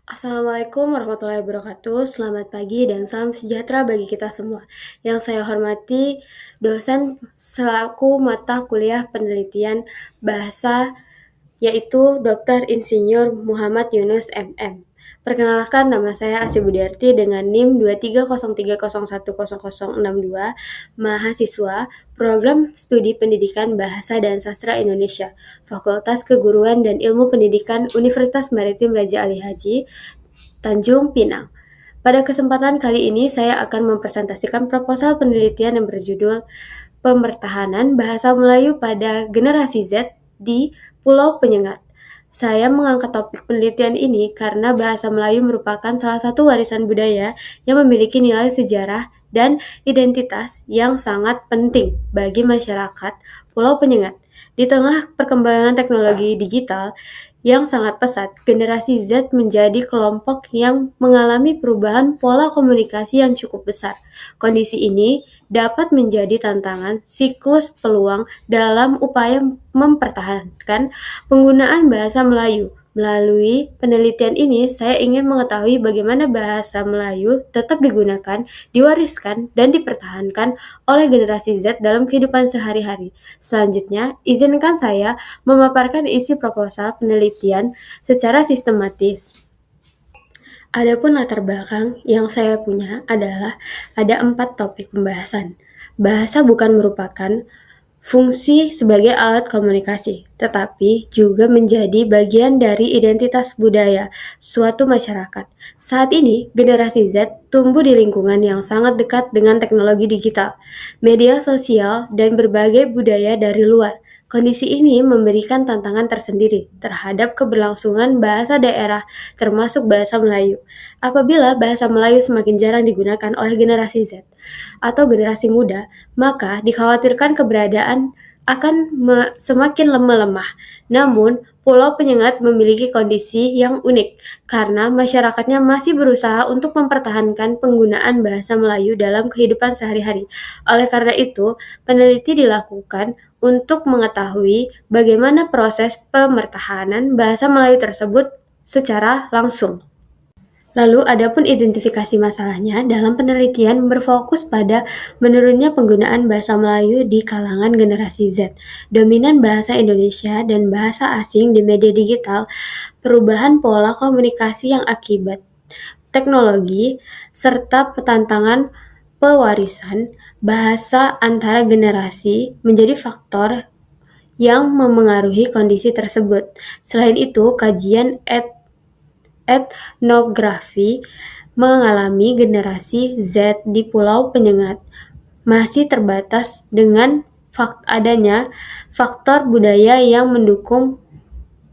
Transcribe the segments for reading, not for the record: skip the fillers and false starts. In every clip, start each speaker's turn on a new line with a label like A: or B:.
A: Assalamualaikum warahmatullahi wabarakatuh. Selamat pagi dan salam sejahtera bagi kita semua. Yang saya hormati dosen selaku mata kuliah penelitian bahasa yaitu Dr. Insinyur Muhammad Yunus MM. Perkenalkan, nama saya Asy Budiarti dengan NIM 23030100062, mahasiswa Program Studi Pendidikan Bahasa dan Sastra Indonesia, Fakultas Keguruan dan Ilmu Pendidikan Universitas Maritim Raja Ali Haji, Tanjung Pinang. Pada kesempatan kali ini saya akan mempresentasikan proposal penelitian yang berjudul Pemertahanan Bahasa Melayu pada Generasi Z di Pulau Penyengat. Saya mengangkat topik penelitian ini karena bahasa Melayu merupakan salah satu warisan budaya yang memiliki nilai sejarah dan identitas yang sangat penting bagi masyarakat Pulau Penyengat. Di tengah perkembangan teknologi digital yang sangat pesat, generasi Z menjadi kelompok yang mengalami perubahan pola komunikasi yang cukup besar. Kondisi ini dapat menjadi tantangan siklus peluang dalam upaya mempertahankan penggunaan bahasa Melayu. Melalui penelitian ini, saya ingin mengetahui bagaimana bahasa Melayu tetap digunakan, diwariskan, dan dipertahankan oleh generasi Z dalam kehidupan sehari-hari. Selanjutnya, izinkan saya memaparkan isi proposal penelitian secara sistematis. Adapun latar belakang yang saya punya adalah ada 4 topik pembahasan. Bahasa bukan merupakan fungsi sebagai alat komunikasi, tetapi juga menjadi bagian dari identitas budaya suatu masyarakat. Saat ini, generasi Z tumbuh di lingkungan yang sangat dekat dengan teknologi digital, media sosial, dan berbagai budaya dari luar. Kondisi ini memberikan tantangan tersendiri terhadap keberlangsungan bahasa daerah, termasuk bahasa Melayu. Apabila bahasa Melayu semakin jarang digunakan oleh generasi Z atau generasi muda, maka dikhawatirkan keberadaan akan semakin lemah. Namun, Pulau Penyengat memiliki kondisi yang unik karena masyarakatnya masih berusaha untuk mempertahankan penggunaan bahasa Melayu dalam kehidupan sehari-hari. Oleh karena itu, peneliti dilakukan untuk mengetahui bagaimana proses pemertahanan bahasa Melayu tersebut secara langsung. Lalu, adapun identifikasi masalahnya dalam penelitian berfokus pada menurunnya penggunaan bahasa Melayu di kalangan generasi Z, dominan bahasa Indonesia dan bahasa asing di media digital, perubahan pola komunikasi yang akibat teknologi, serta tantangan pewarisan bahasa antara generasi menjadi faktor yang memengaruhi kondisi tersebut. Selain itu, kajian etnografi mengalami generasi Z di Pulau Penyengat masih terbatas dengan adanya faktor budaya yang mendukung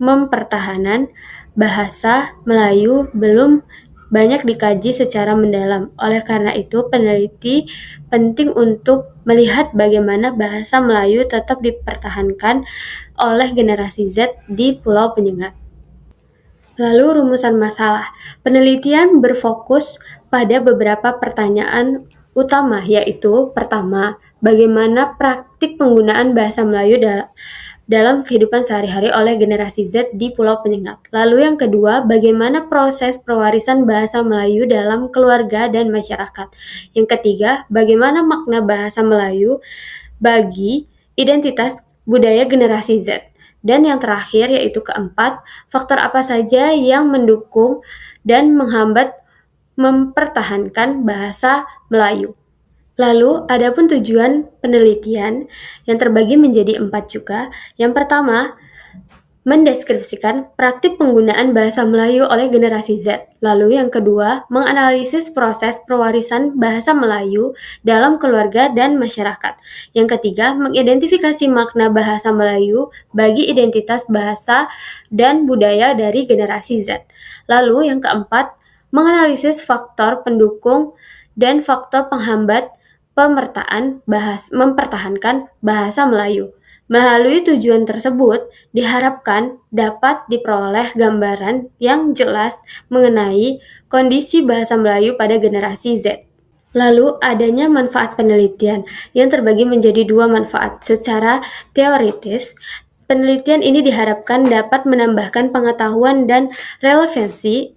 A: mempertahanan bahasa Melayu belum banyak dikaji secara mendalam. Oleh karena itu, peneliti penting untuk melihat bagaimana bahasa Melayu tetap dipertahankan oleh generasi Z di Pulau Penyengat. Lalu rumusan masalah. Penelitian berfokus pada beberapa pertanyaan utama, yaitu pertama, bagaimana praktik penggunaan bahasa Melayu dalam kehidupan sehari-hari oleh generasi Z di Pulau Penyengat. Lalu yang kedua, bagaimana proses pewarisan bahasa Melayu dalam keluarga dan masyarakat. Yang ketiga, bagaimana makna bahasa Melayu bagi identitas budaya generasi Z. Dan yang terakhir yaitu keempat, faktor apa saja yang mendukung dan menghambat mempertahankan bahasa Melayu. Lalu, adapun tujuan penelitian yang terbagi menjadi 4 juga. Yang pertama, mendeskripsikan praktik penggunaan bahasa Melayu oleh generasi Z. Lalu yang kedua, menganalisis proses pewarisan bahasa Melayu dalam keluarga dan masyarakat. Yang ketiga, mengidentifikasi makna bahasa Melayu bagi identitas bahasa dan budaya dari generasi Z. Lalu yang keempat, menganalisis faktor pendukung dan faktor penghambat mempertahankan bahasa Melayu. Melalui tujuan tersebut, diharapkan dapat diperoleh gambaran yang jelas mengenai kondisi bahasa Melayu pada generasi Z. Lalu, adanya manfaat penelitian yang terbagi menjadi 2 manfaat. Secara teoritis, Penelitian ini diharapkan dapat menambahkan pengetahuan dan relevansi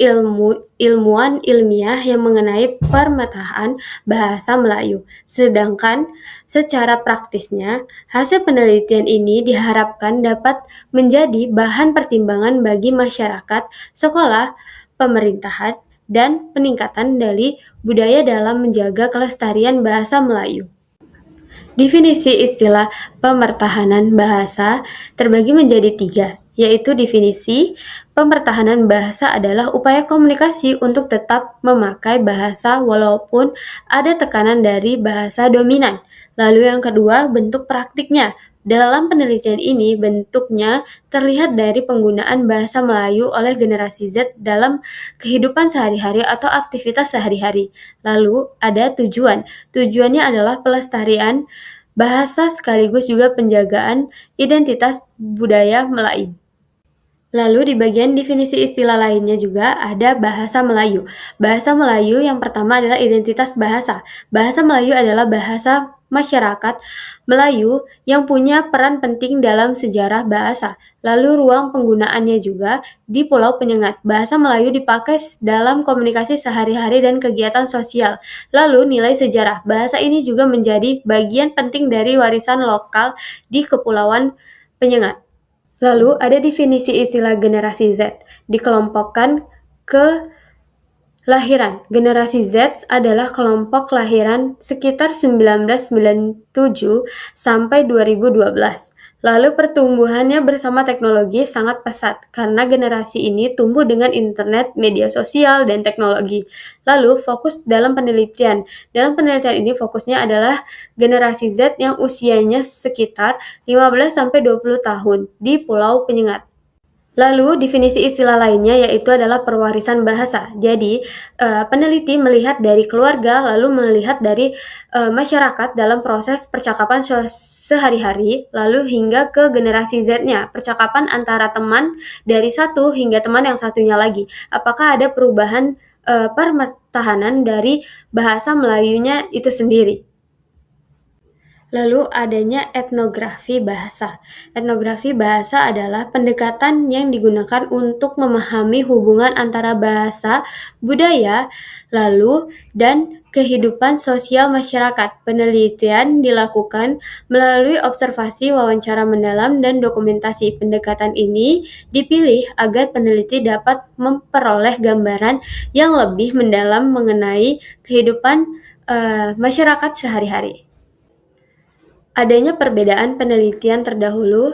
A: ilmuwan ilmiah yang mengenai pemetaan bahasa Melayu. Sedangkan secara praktisnya, hasil penelitian ini diharapkan dapat menjadi bahan pertimbangan bagi masyarakat, sekolah, pemerintahan, dan peningkatan dari budaya dalam menjaga kelestarian bahasa Melayu. Definisi istilah pemertahanan bahasa terbagi menjadi 3, yaitu definisi pemertahanan bahasa adalah upaya komunikasi untuk tetap memakai bahasa walaupun ada tekanan dari bahasa dominan. Lalu yang kedua, bentuk praktiknya. Dalam penelitian ini, bentuknya terlihat dari penggunaan bahasa Melayu oleh generasi Z dalam kehidupan sehari-hari atau aktivitas sehari-hari. Lalu ada tujuan. Tujuannya adalah pelestarian bahasa sekaligus juga penjagaan identitas budaya Melayu. Lalu di bagian definisi istilah lainnya juga ada bahasa Melayu. Bahasa Melayu yang pertama adalah identitas bahasa. Bahasa Melayu adalah bahasa masyarakat Melayu yang punya peran penting dalam sejarah bahasa. Lalu ruang penggunaannya juga di Pulau Penyengat. Bahasa Melayu dipakai dalam komunikasi sehari-hari dan kegiatan sosial. Lalu nilai sejarah. Bahasa ini juga menjadi bagian penting dari warisan lokal di Kepulauan Penyengat. Lalu ada definisi istilah generasi Z, dikelompokkan ke lahiran. Generasi Z adalah kelompok lahiran sekitar 1997 sampai 2012. Lalu pertumbuhannya bersama teknologi sangat pesat karena generasi ini tumbuh dengan internet, media sosial, dan teknologi. Lalu fokus dalam penelitian. Dalam penelitian ini fokusnya adalah generasi Z yang usianya sekitar 15 sampai 20 tahun di Pulau Penyengat. Lalu definisi istilah lainnya yaitu adalah perwarisan bahasa. Jadi peneliti melihat dari keluarga lalu melihat dari masyarakat dalam proses percakapan sehari-hari lalu hingga ke generasi Z-nya. Percakapan antara teman dari satu hingga teman yang satunya lagi. Apakah ada perubahan pertahanan dari bahasa Melayunya itu sendiri? Lalu adanya etnografi bahasa. Etnografi bahasa adalah pendekatan yang digunakan untuk memahami hubungan antara bahasa, budaya, lalu dan kehidupan sosial masyarakat. Penelitian dilakukan melalui observasi, wawancara mendalam, dan dokumentasi. Pendekatan ini dipilih agar peneliti dapat memperoleh gambaran yang lebih mendalam mengenai kehidupan masyarakat sehari-hari. Adanya perbedaan penelitian terdahulu.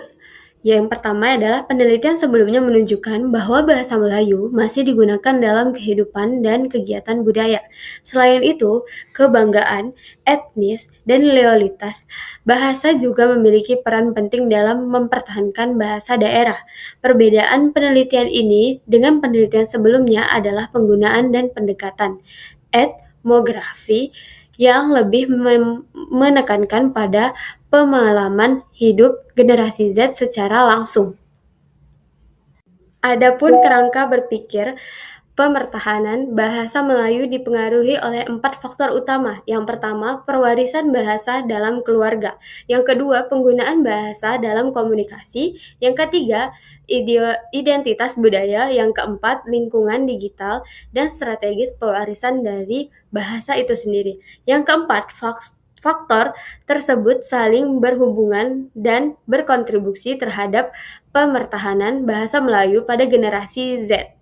A: Yang pertama adalah penelitian sebelumnya menunjukkan bahwa bahasa Melayu masih digunakan dalam kehidupan dan kegiatan budaya. Selain itu, kebanggaan, etnis, dan loyalitas bahasa juga memiliki peran penting dalam mempertahankan bahasa daerah. Perbedaan penelitian ini dengan penelitian sebelumnya adalah penggunaan dan pendekatan etnografi yang lebih menekankan pada pengalaman hidup generasi Z secara langsung. Adapun kerangka berpikir pemertahanan bahasa Melayu dipengaruhi oleh 4 faktor utama. Yang pertama, perwarisan bahasa dalam keluarga. Yang kedua, penggunaan bahasa dalam komunikasi. Yang ketiga, identitas budaya. Yang keempat, lingkungan digital dan strategis pewarisan dari bahasa itu sendiri. Yang keempat, faktor tersebut saling berhubungan dan berkontribusi terhadap pemertahanan bahasa Melayu pada generasi Z.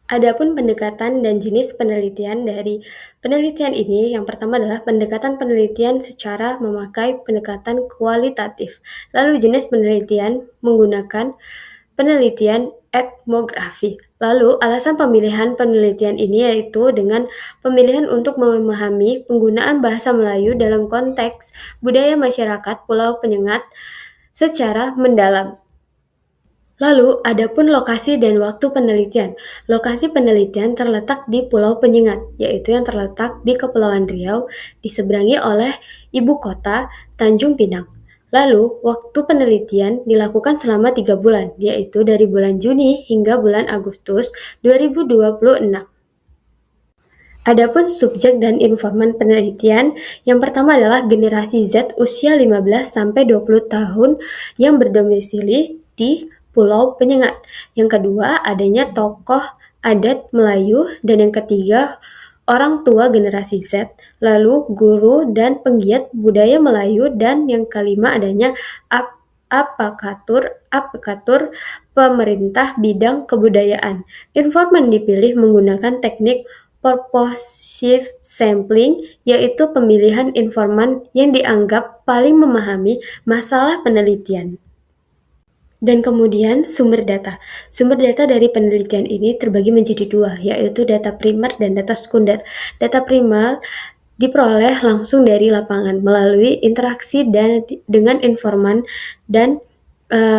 A: Adapun pendekatan dan jenis penelitian dari penelitian ini, yang pertama adalah pendekatan penelitian secara memakai pendekatan kualitatif. Lalu jenis penelitian menggunakan penelitian etnografi. Lalu alasan pemilihan penelitian ini yaitu dengan pemilihan untuk memahami penggunaan bahasa Melayu dalam konteks budaya masyarakat Pulau Penyengat secara mendalam. Lalu, adapun lokasi dan waktu penelitian. Lokasi penelitian terletak di Pulau Penyengat, yaitu yang terletak di Kepulauan Riau, diseberangi oleh ibu kota Tanjung Pinang. Lalu, waktu penelitian dilakukan selama 3 bulan, yaitu dari bulan Juni hingga bulan Agustus 2026. Adapun subjek dan informan penelitian, yang pertama adalah generasi Z usia 15 sampai 20 tahun yang berdomisili di Pulau Penyengat. Yang kedua, adanya tokoh adat Melayu, dan yang ketiga, orang tua generasi Z, lalu guru dan penggiat budaya Melayu, dan yang kelima adanya apekatur pemerintah bidang kebudayaan. Informan dipilih menggunakan teknik purposive sampling, yaitu pemilihan informan yang dianggap paling memahami masalah penelitian. Dan kemudian sumber data. Sumber data dari penelitian ini terbagi menjadi dua, yaitu data primer dan data sekunder. Data primer diperoleh langsung dari lapangan melalui interaksi dengan informan dan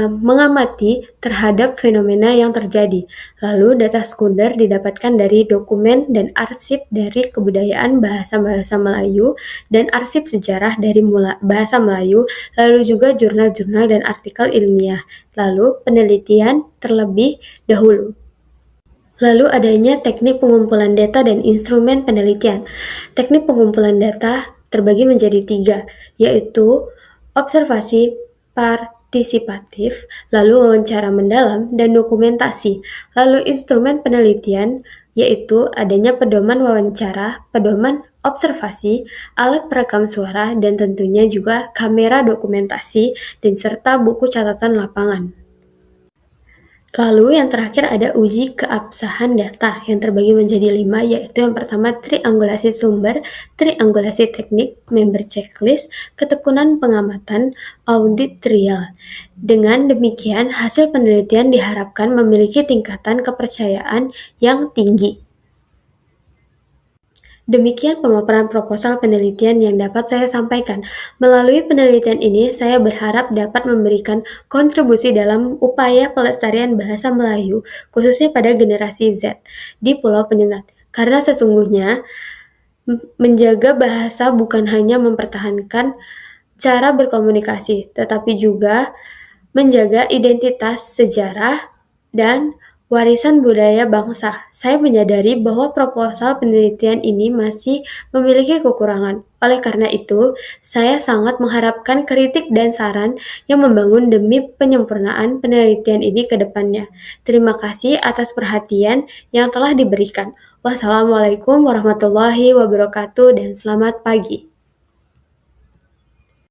A: mengamati terhadap fenomena yang terjadi. Lalu data sekunder didapatkan dari dokumen dan arsip dari kebudayaan bahasa-bahasa Melayu dan arsip sejarah dari bahasa Melayu, lalu juga jurnal-jurnal dan artikel ilmiah. Lalu penelitian terlebih dahulu. Lalu adanya teknik pengumpulan data dan instrumen penelitian. Teknik pengumpulan data terbagi menjadi tiga, yaitu observasi partisipatif, lalu wawancara mendalam, dan dokumentasi. Lalu instrumen penelitian yaitu adanya pedoman wawancara, pedoman observasi, alat perekam suara, dan tentunya juga kamera dokumentasi, dan serta buku catatan lapangan. Lalu yang terakhir ada uji keabsahan data yang terbagi menjadi 5, yaitu yang pertama triangulasi sumber, triangulasi teknik, member checklist, ketekunan pengamatan, audit trial. Dengan demikian, hasil penelitian diharapkan memiliki tingkatan kepercayaan yang tinggi. Demikian pemaparan proposal penelitian yang dapat saya sampaikan. Melalui penelitian ini, saya berharap dapat memberikan kontribusi dalam upaya pelestarian bahasa Melayu, khususnya pada generasi Z di Pulau Penyengat. Karena sesungguhnya menjaga bahasa bukan hanya mempertahankan cara berkomunikasi, tetapi juga menjaga identitas sejarah dan warisan budaya bangsa. Saya menyadari bahwa proposal penelitian ini masih memiliki kekurangan. Oleh karena itu, saya sangat mengharapkan kritik dan saran yang membangun demi penyempurnaan penelitian ini ke depannya. Terima kasih atas perhatian yang telah diberikan. Wassalamualaikum warahmatullahi wabarakatuh dan selamat pagi.